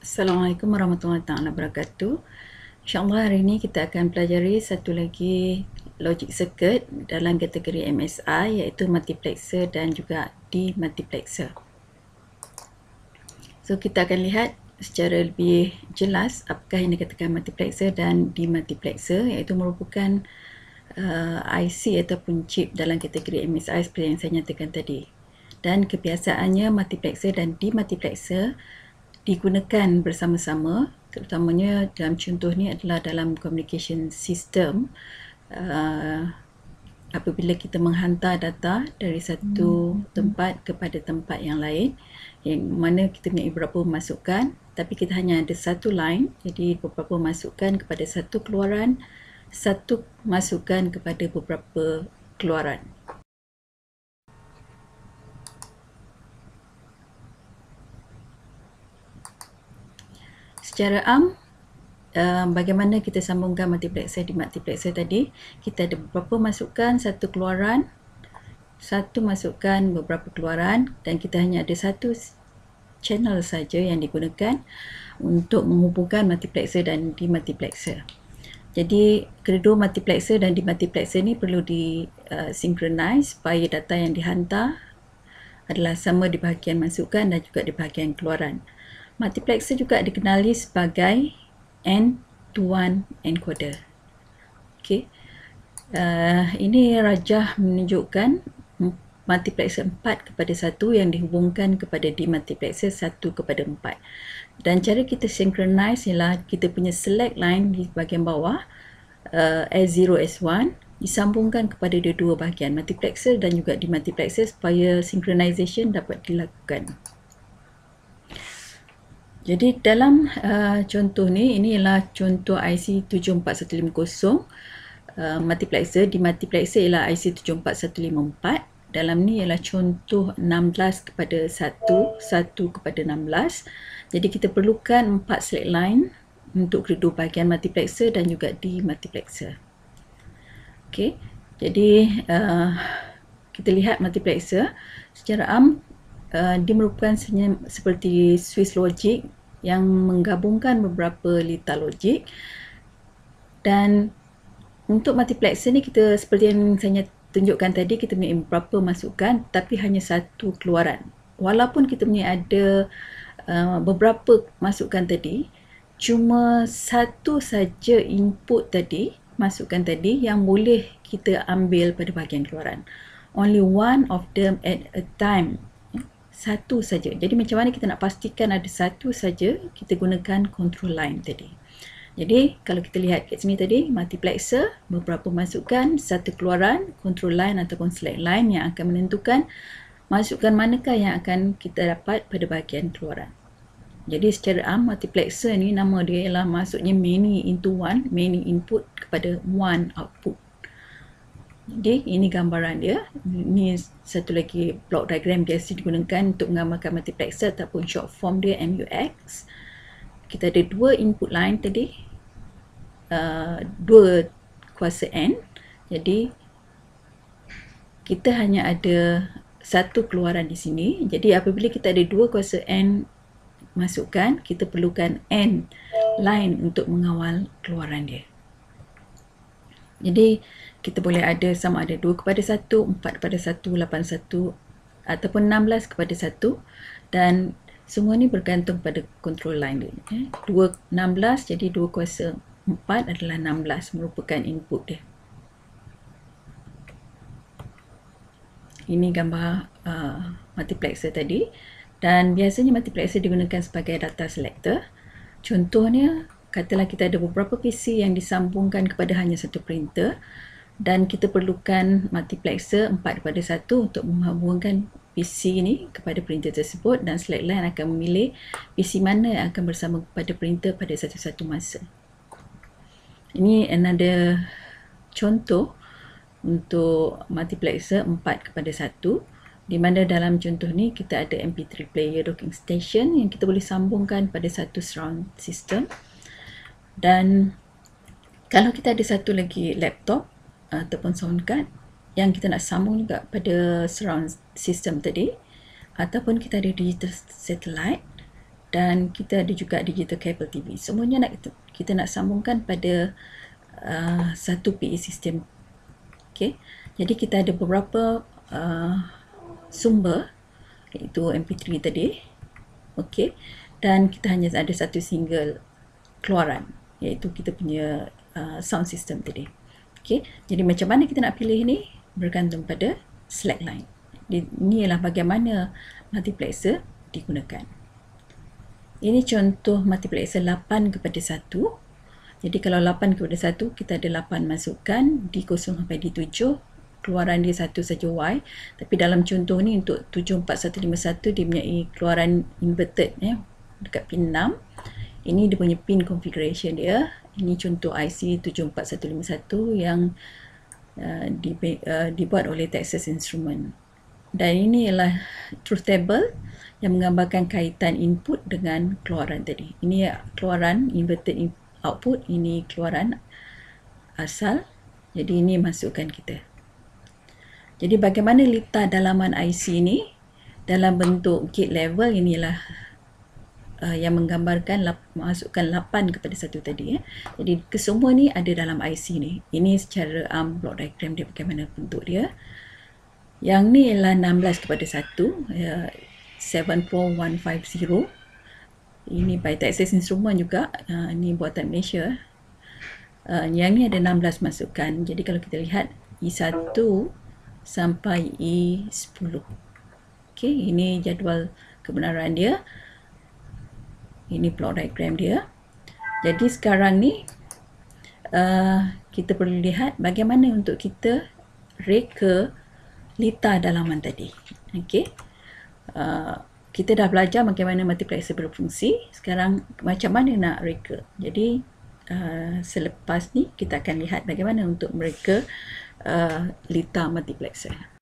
Assalamualaikum warahmatullahi wabarakatuh. InsyaAllah hari ini kita akan pelajari satu lagi logic circuit dalam kategori MSI, iaitu multiplexer dan juga demultiplexer. So kita akan lihat secara lebih jelas apakah yang dikatakan multiplexer dan demultiplexer, iaitu merupakan IC ataupun chip dalam kategori MSI seperti yang saya nyatakan tadi. Dan kebiasaannya multiplexer dan demultiplexer digunakan bersama-sama, terutamanya dalam contoh ni adalah dalam communication system, apabila kita menghantar data dari satu tempat kepada tempat yang lain, yang mana kita punya beberapa masukan, tapi kita hanya ada satu line, jadi beberapa masukan kepada satu keluaran, satu masukan kepada beberapa keluaran. Secara bagaimana kita sambungkan multiplexer di multiplexer tadi, kita ada beberapa masukan, satu keluaran, satu masukan, beberapa keluaran, dan kita hanya ada satu channel saja yang digunakan untuk menghubungkan multiplexer dan demultiplexer. Jadi kedua multiplexer dan demultiplexer ni perlu disynchronize supaya data yang dihantar adalah sama di bahagian masukan dan juga di bahagian keluaran. Multiplexer juga dikenali sebagai N-to-1 encoder. Okey. Ini rajah menunjukkan multiplexer 4 kepada 1 yang dihubungkan kepada demultiplexer 1 kepada 4. Dan cara kita synchronize ialah kita punya select line di bahagian bawah, S0, S1, disambungkan kepada dua bahagian, multiplexer dan juga demultiplexer, supaya synchronization dapat dilakukan. Jadi dalam contoh ni, ini ialah contoh IC 74150 multiplexer. Demultiplexer ialah IC 74154. Dalam ni ialah contoh 16 kepada 1, 1 kepada 16. Jadi kita perlukan 4 select line untuk kedua bahagian multiplexer dan juga demultiplexer. Okey, jadi kita lihat multiplexer secara dia merupakan seperti Swiss logic yang menggabungkan beberapa lita logik. Dan untuk multiplexer ni, kita seperti yang saya tunjukkan tadi, kita punya beberapa masukan tapi hanya satu keluaran. Walaupun kita punya ada beberapa masukan tadi, cuma satu saja input tadi, masukan tadi, yang boleh kita ambil pada bahagian keluaran. Only one of them at a time. Satu saja. Jadi macam mana kita nak pastikan ada satu saja, kita gunakan control line tadi. Jadi kalau kita lihat kat sini tadi, multiplexer, beberapa masukan, satu keluaran, control line ataupun select line yang akan menentukan masukan manakah yang akan kita dapat pada bahagian keluaran. Jadi secara multiplexer ni, nama dia ialah maksudnya many into one, many input kepada one output. Jadi ini gambaran dia. Ini satu lagi block diagram biasa digunakan untuk menggambarkan multiplexer ataupun short form dia MUX. Kita ada dua input line tadi, dua kuasa N. Jadi kita hanya ada satu keluaran di sini. Jadi apabila kita ada dua kuasa N masukan, kita perlukan N line untuk mengawal keluaran dia. Jadi kita boleh ada sama ada 2 kepada 1, 4 kepada 1, 8 1 ataupun 16 kepada 1, dan semua ni bergantung pada control line dia. 2 16, jadi 2 kuasa 4 adalah 16 merupakan input dia. Ini gambar multiplexer tadi, dan biasanya multiplexer digunakan sebagai data selector. Contohnya, katalah kita ada beberapa PC yang disambungkan kepada hanya satu printer, dan kita perlukan multiplexer 4 kepada 1 untuk menghubungkan PC ini kepada printer tersebut, dan select line akan memilih PC mana yang akan bersama kepada printer pada satu-satu masa. Ini another contoh untuk multiplexer 4 kepada 1, di mana dalam contoh ni kita ada MP3 player docking station yang kita boleh sambungkan pada satu surround system. Dan kalau kita ada satu lagi laptop ataupun sound card yang kita nak sambung juga pada surround system tadi, ataupun kita ada digital satellite, dan kita ada juga digital cable TV. Semuanya kita nak sambungkan pada satu PA system. Okay. Jadi kita ada beberapa sumber, iaitu MP3 tadi. Okay. Dan kita hanya ada satu single keluaran, iaitu kita punya sound system tadi. Okay. Jadi macam mana kita nak pilih ni bergantung pada slackline. Ini ialah bagaimana multiplexer digunakan. Ini contoh multiplexer 8:1. Jadi kalau 8:1, kita ada 8 masukan, D0 sampai D7, keluaran dia satu saja Y. Tapi dalam contoh ni untuk 74151, dia punya keluaran inverted dekat pin 6. Ini dia punya pin configuration dia. Ini contoh IC 74151 yang dibuat oleh Texas Instruments. Dan ini ialah truth table yang menggambarkan kaitan input dengan keluaran tadi. Ini keluaran inverted output, ini keluaran asal. Jadi ini masukan kita. Jadi bagaimana litar dalaman IC ni dalam bentuk gate level, inilah yang menggambarkan masukkan 8:1 tadi. Jadi kesemua ni ada dalam IC ni. Ini secara block diagram dia, bagaimana bentuk dia. Yang ni ialah 16:1, 74150. Ini by Texas Instruments juga. Ini buatan Malaysia. Yang ni ada 16 masukan. Jadi kalau kita lihat E1 sampai E10. Okey, ini jadual kebenaran dia. Ini plot diagram dia. Jadi sekarang ni kita perlu lihat bagaimana untuk kita reka litar dalaman tadi. Okey. Kita dah belajar bagaimana multiplexer berfungsi. Sekarang macam mana nak reka. Jadi selepas ni kita akan lihat bagaimana untuk mereka litar multiplexer.